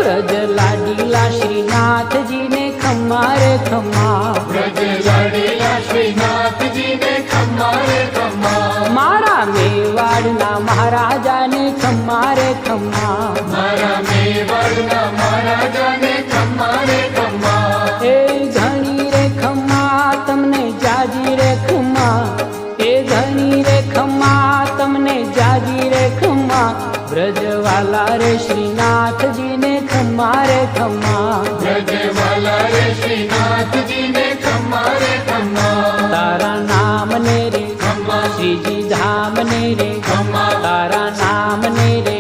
વ્રજ લાડીલા શ્રીનાથજી ને ખમ્મા રે ખમ્મા, વ્રજ લાડીલા શ્રીનાથજી ને ખમ્મા રે ખમ્મા, મારા મેવાડના મહારાજાને ખમ્મા રે ખમ્મા, મારા મેવાડના મહારાજાને ખમ્મા રે ખમ્મા, એ ધણી રે ખમ્મા તમને જાજી રે ખમ્મા, એ ધણી રે ખમ્મા તમને જાજી રે ખમ્મા, વ્રજવાલા રે શ્રીનાથજી ને ખમ્મા રે ખમ્મા, વ્રજવાલા રે શ્રીનાથજી ને ખમ્મા રે ખમ્મા, તારા નામ ને રે ખમ્મા, શ્રીજી ધામ ને રે ખમ્મા, તારા નામ ને રે